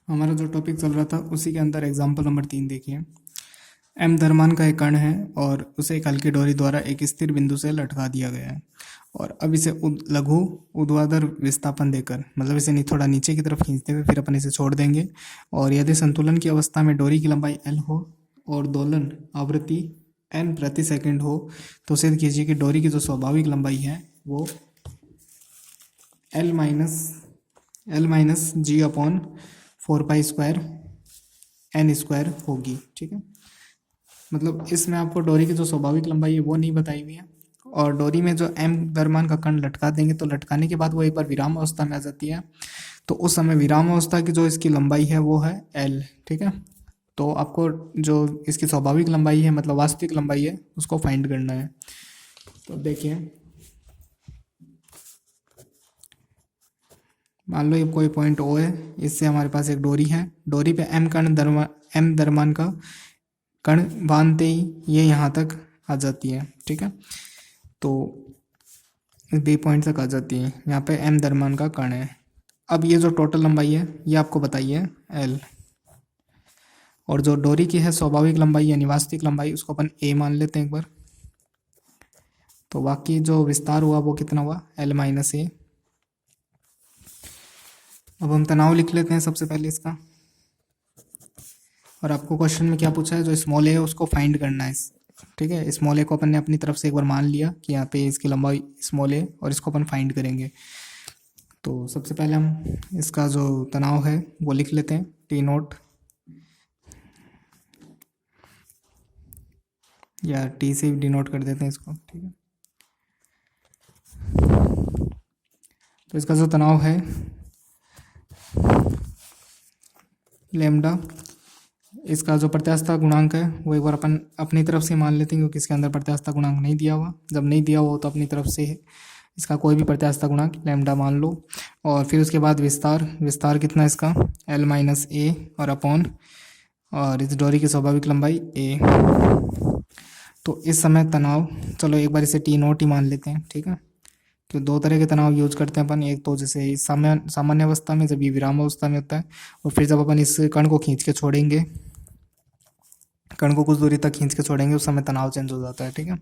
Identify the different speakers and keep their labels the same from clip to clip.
Speaker 1: हमारा जो टॉपिक चल रहा था उसी के अंदर एग्जाम्पल नंबर 3 देखिए। एम द्रव्यमान का एक कण है और उसे एक हल्की डोरी द्वारा एक स्थिर बिंदु से लटका दिया गया है और अब इसे लघु ऊर्ध्वाधर विस्थापन देकर, मतलब इसे थोड़ा नीचे की तरफ खींचते हुए फिर अपन इसे छोड़ देंगे। और यदि संतुलन की अवस्था में डोरी की लंबाई एल हो और दोलन आवृत्ति एन प्रति सेकंड हो तो सिद्ध कीजिए कि डोरी की जो स्वाभाविक लंबाई है वो L minus G upon 4 pi square N square होगी। ठीक है, मतलब इसमें आपको डोरी की जो स्वाभाविक लंबाई है वो नहीं बताई हुई है और डोरी में जो एम द्रव्यमान का कण लटका देंगे तो लटकाने के बाद वो एक बार विराम अवस्था में आ जाती है, तो उस समय विराम अवस्था की जो इसकी लंबाई है वो है एल। ठीक है, तो आपको जो इसकी स्वाभाविक लंबाई है मतलब वास्तविक लंबाई है उसको फाइंड करना है। तो देखिए, मान लो ये कोई पॉइंट ओ है, इससे हमारे पास एक डोरी है, डोरी पे एम द्रव्यमान का कण बांधते ही ये यहाँ तक आ जाती है। ठीक है, तो बी पॉइंट तक आ जाती है, यहाँ पे एम द्रव्यमान का कण है। अब ये जो टोटल लंबाई है ये आपको बताई है एल, और जो डोरी की है स्वाभाविक लंबाई यानी वास्तविक लंबाई उसको अपन ए मान लेते हैं एक बार। तो बाकी जो विस्तार हुआ वो कितना हुआ, एल माइनस ए। अब हम तनाव लिख लेते हैं सबसे पहले इसका, और आपको क्वेश्चन में क्या पूछा है, जो स्मॉल ए है उसको फाइंड करना है। ठीक है, स्मॉल ए को अपन ने अपनी तरफ से एक बार मान लिया कि यहाँ पे इसकी लंबाई स्मॉल ए और इसको अपन फाइंड करेंगे। तो सबसे पहले हम इसका जो तनाव है वो लिख लेते हैं, टी नोट या टी से डिनोट कर देते हैं इसको। ठीक है, तो इसका जो तनाव है लेमडा, इसका जो प्रत्यास्थता गुणांक है वो एक बार अपन अपनी तरफ से मान लेते हैं क्योंकि इसके अंदर प्रत्यास्थता गुणांक नहीं दिया हुआ। जब नहीं दिया हुआ तो अपनी तरफ से इसका कोई भी प्रत्यास्थता गुणांक लैम्डा मान लो। और फिर उसके बाद विस्तार कितना है इसका, एल माइनस ए और अपॉन और इस डोरी की स्वाभाविक लंबाई ए। तो इस समय तनाव, चलो एक बार इसे टी नोट ही मान लेते हैं। ठीक है, तो दो तरह के तनाव यूज करते हैं अपन, एक तो जैसे सामान्य अवस्था में जब ये विराम अवस्था में होता है, और फिर जब अपन इस कण को खींच के छोड़ेंगे, कण को कुछ दूरी तक खींच के छोड़ेंगे उस समय तनाव चेंज हो जाता है। ठीक है,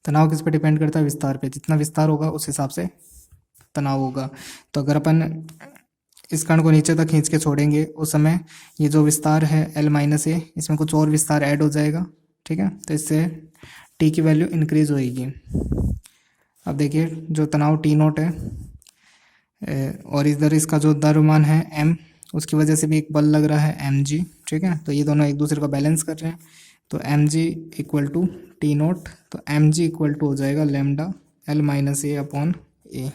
Speaker 1: तनाव किस पे डिपेंड करता है, विस्तार पे, जितना विस्तार होगा उस हिसाब से तनाव होगा। तो अगर अपन इस कण को नीचे तक खींच के छोड़ेंगे उस समय ये जो विस्तार है एल माइनस ए, इसमें कुछ और विस्तार ऐड हो जाएगा। ठीक है, तो इससे टी की वैल्यू इंक्रीज होएगी। अब देखिए जो तनाव टी नोट है और इधर इसका जो द्रव्यमान है एम, उसकी वजह से भी एक बल लग रहा है एम जी। ठीक है, तो ये दोनों एक दूसरे को बैलेंस कर रहे हैं, तो M G equal to T nought, तो एम जी इक्वल टू हो जाएगा lambda L minus A upon A.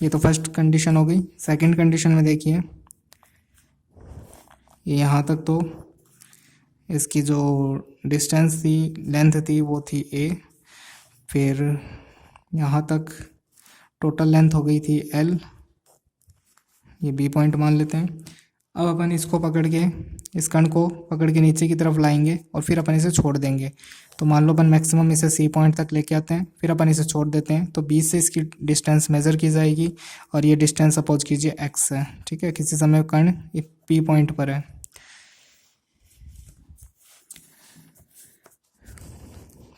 Speaker 1: ये तो फर्स्ट कंडीशन हो गई। सेकंड कंडीशन में देखिए, ये यहाँ तक तो इसकी जो डिस्टेंस थी, लेंथ थी वो थी ए, फिर यहाँ तक टोटल लेंथ हो गई थी एल, ये बी पॉइंट मान लेते हैं। अब अपन इसको पकड़ के, इस कण को पकड़ के नीचे की तरफ लाएंगे और फिर अपन इसे छोड़ देंगे। तो मान लो अपन मैक्सिमम इसे सी पॉइंट तक लेके आते हैं, फिर अपन इसे छोड़ देते हैं, तो बी से इसकी डिस्टेंस मेज़र की जाएगी और ये डिस्टेंस सपोज कीजिए एक्स है। ठीक है, किसी समय कण पी पॉइंट पर है,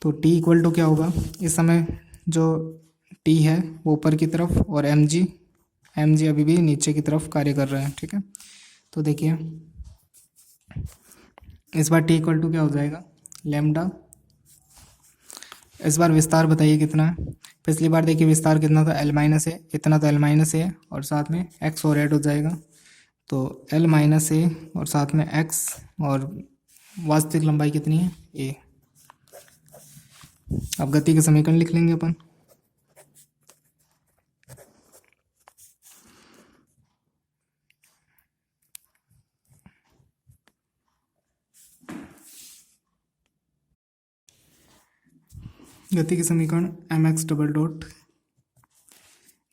Speaker 1: तो टी इक्वल टू क्या होगा, इस समय जो टी है वो ऊपर की तरफ और एम जी अभी भी नीचे की तरफ कार्य कर रहे हैं। ठीक है, तो देखिए इस बार टी इक्वल टू क्या हो जाएगा, लेमडा। इस बार विस्तार बताइए कितना है, पिछली बार देखिए विस्तार कितना था, एल माइनस ए, इतना तो एल माइनस ए और साथ में एक्स और ऐड हो जाएगा, तो एल माइनस ए और साथ में एक्स, और वास्तविक लंबाई कितनी है, ए। अब गति के समीकरण लिख लेंगे अपन। गति के समीकरण एम एक्स डबल डॉट,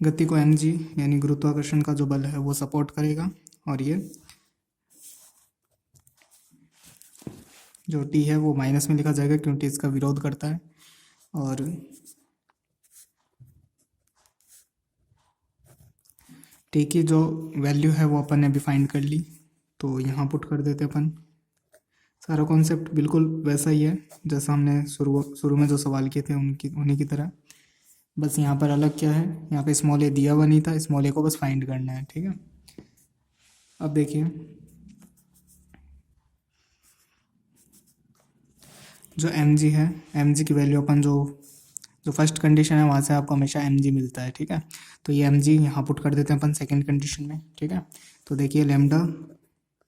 Speaker 1: गति को एम जी यानी गुरुत्वाकर्षण का जो बल है वो सपोर्ट करेगा, और ये जो टी है वो माइनस में लिखा जाएगा क्योंकि इसका विरोध करता है, और टी की जो वैल्यू है वो अपन ने अभी फाइंड कर ली, तो यहाँ पुट कर देते अपन। सारा कॉन्सेप्ट बिल्कुल वैसा ही है जैसा हमने शुरू में जो सवाल किए थे उन्हीं की तरह। बस यहाँ पर अलग क्या है, यहाँ पे स्मॉल ए दिया हुआ नहीं था, स्मॉल ए को बस फाइंड करना है, ठीक है। अब देखिए जो एम जी है, एम जी की वैल्यू अपन जो फर्स्ट कंडीशन है वहाँ से आपको हमेशा एम जी मिलता है, ठीक है। तो ये एम जी यहाँ पुट कर देते हैं अपन सेकेंड कंडीशन में, ठीक है। तो देखिए lambda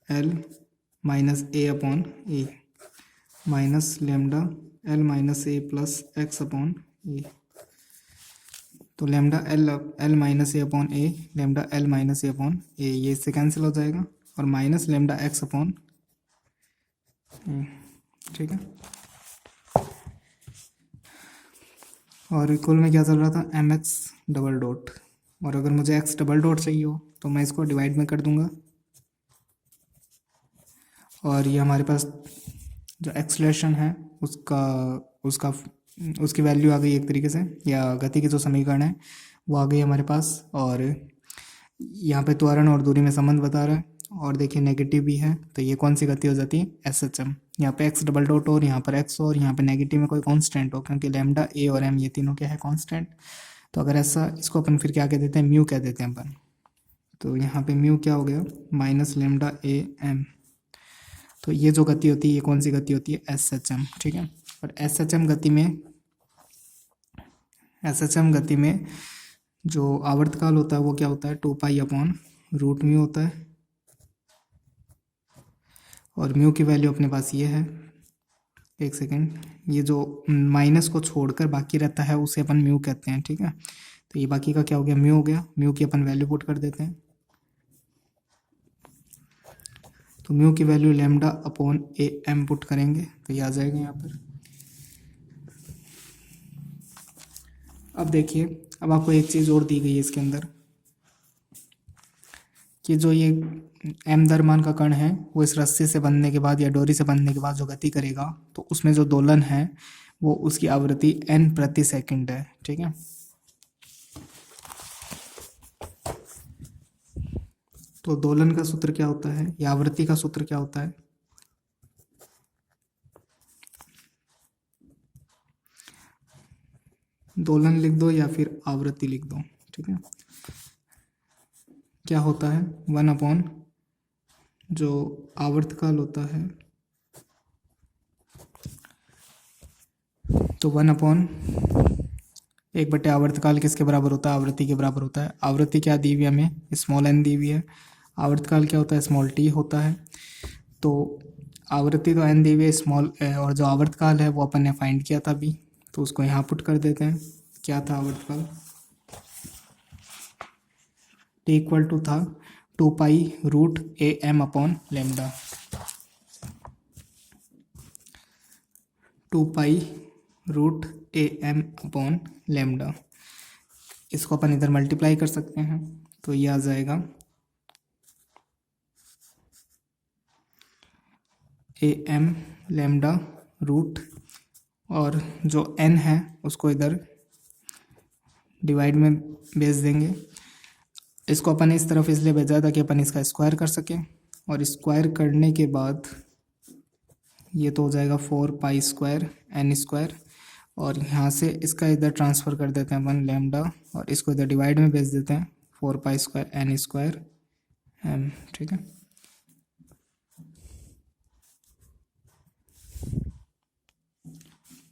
Speaker 1: L minus A upon A minus lambda L minus A plus x upon ए। तो lambda L minus A upon A, lambda L minus A upon A, ये इससे कैंसिल हो जाएगा, और माइनस लेमडा एक्स अपॉन ए, ठीक है। और equal में क्या चल रहा था, एम एक्स डबल डॉट, और अगर मुझे एक्स डबल डॉट चाहिए हो तो मैं इसको डिवाइड में कर दूंगा, और ये हमारे पास जो एक्सलेशन है उसकी वैल्यू आ गई एक तरीके से, या गति के जो समीकरण है वो आ गई हमारे पास। और यहाँ पे त्वरण और दूरी में संबंध बता रहा है, और देखिए नेगेटिव भी है, तो ये कौन सी गति हो जाती है, एस एच एम। यहाँ पे एक्स डबल डॉट और यहाँ पर एक्स और यहाँ पे नेगेटिव में कोई कांस्टेंट हो, क्योंकि लैम्डा ए और एम ये तीनों क्या है, कांस्टेंट। तो अगर ऐसा, इसको अपन फिर क्या कह देते हैं, म्यू कह देते हैं अपन। तो यहाँ पे म्यू क्या हो गया, माइनस लेमडा ए एम। तो ये जो गति होती है ये कौन सी गति होती है, एस एच एम, ठीक है। और एस एच एम गति में जो आवर्तकाल होता है वो क्या होता है, 2 पाई अपॉन रूट म्यू होता है, और म्यू की वैल्यू अपने पास ये है, एक सेकेंड, ये जो माइनस को छोड़कर बाकी रहता है उसे अपन म्यू कहते हैं, ठीक है। तो ये बाकी का क्या हो गया, म्यू हो गया। म्यू की अपन वैल्यू पुट कर देते हैं, तो म्यू की value lambda upon A M put करेंगे तो ये आ जाएगा यहाँ पर। अब देखिए, अब आपको एक चीज़ और दी गई है इसके अंदर, कि जो ये एम द्रव्यमान का कण है वो इस रस्सी से बंधने के बाद या डोरी से बंधने के बाद जो गति करेगा, तो उसमें जो दोलन है वो उसकी आवृत्ति n प्रति सेकंड है, ठीक है। तो दोलन का सूत्र क्या होता है, या आवृत्ति का सूत्र क्या होता है, दोलन लिख दो या फिर आवृत्ति लिख दो, ठीक है। क्या होता है, 1 अपॉन जो आवर्तकाल होता है, तो 1 अपॉन 1 बटे आवर्तकाल किसके बराबर होता है, आवृत्ति के बराबर होता है। आवृत्ति क्या दी हुई है हमें, स्मॉल एन दी हुई है, आवर्तकाल क्या होता है, स्मॉल टी होता है। तो आवृत्ति तो एन दी हुई है, स्मॉल, और जो आवर्तकाल है वो अपन ने फाइंड किया था अभी, तो उसको यहाँ पुट कर देते हैं। क्या था आवर्तकाल, टी इक्वल टू था 2 pi root A M upon lambda, 2 pi root A M upon lambda. इसको अपन इधर मल्टीप्लाई कर सकते हैं, तो ये आ जाएगा ए एम लेमडा रूट, और जो n है उसको इधर डिवाइड में भेज देंगे। इसको अपन इस तरफ इसलिए भेजा ताकि अपन इसका स्क्वायर कर सकें, और स्क्वायर करने के बाद ये तो हो जाएगा 4 पाई स्क्वायर एन स्क्वायर, और यहाँ से इसका इधर ट्रांसफ़र कर देते हैं अपन लेमडा, और इसको इधर डिवाइड में भेज देते हैं 4 pi square N square M, ठीक है।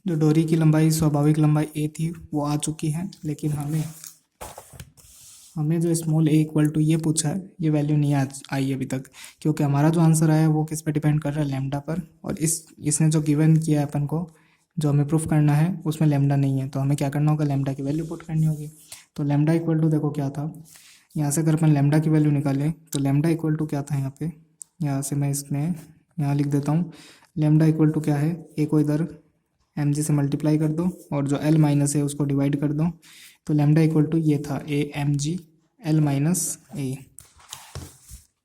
Speaker 1: जो डोरी की लंबाई स्वाभाविक लंबाई ए थी वो आ चुकी है, लेकिन हमें जो स्मॉल ए इक्वल टू ये पूछा है ये वैल्यू नहीं आई अभी तक, क्योंकि हमारा जो आंसर आया है वो किस पे डिपेंड कर रहा है, लेमडा पर। और इसने जो गिवन किया है अपन को, जो हमें प्रूफ करना है उसमें लेमडा नहीं है, तो हमें क्या करना होगा, लेमडा की वैल्यू पुट करनी होगी। तो लेमडा इक्वल टू देखो क्या था, यहाँ से अगर अपन लेमडा की वैल्यू निकालें तो लेमडा इक्वल टू क्या था, यहाँ पे यहाँ से मैं इसमें यहाँ लिख देता हूँ, लेमडा इक्वल टू क्या है, ए को इधर एम जी से मल्टीप्लाई कर दो, और जो एल माइनस है उसको डिवाइड कर दो, तो लेमडा इक्वल टू ये था A M G L minus A.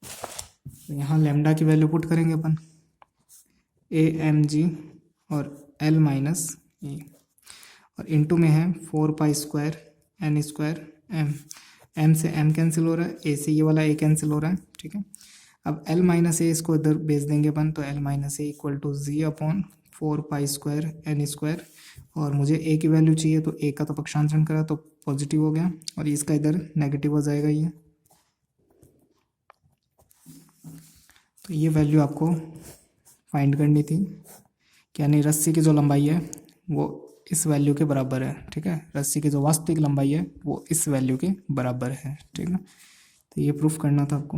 Speaker 1: तो यहाँ लेमडा की वैल्यू पुट करेंगे अपन, ए एम जी और एल माइनस ए, और इनटू में है 4 pi square N square M. M से एम कैंसिल हो रहा है, ए से ये वाला ए कैंसिल हो रहा है, ठीक है। अब एल माइनस ए इसको इधर भेज देंगे अपन, तो L minus A equal to G upon 4 pi square N square, और मुझे ए की वैल्यू चाहिए, तो ए का तो पक्षांतरण करा तो पॉजिटिव हो गया, और इसका इधर नेगेटिव हो जाएगा ये। तो ये वैल्यू आपको फाइंड करनी थी, यानी रस्सी की जो लंबाई है वो इस वैल्यू के बराबर है, ठीक है। रस्सी की जो वास्तविक लंबाई है वो इस वैल्यू के बराबर है, ठीक है। तो ये प्रूफ करना था आपको।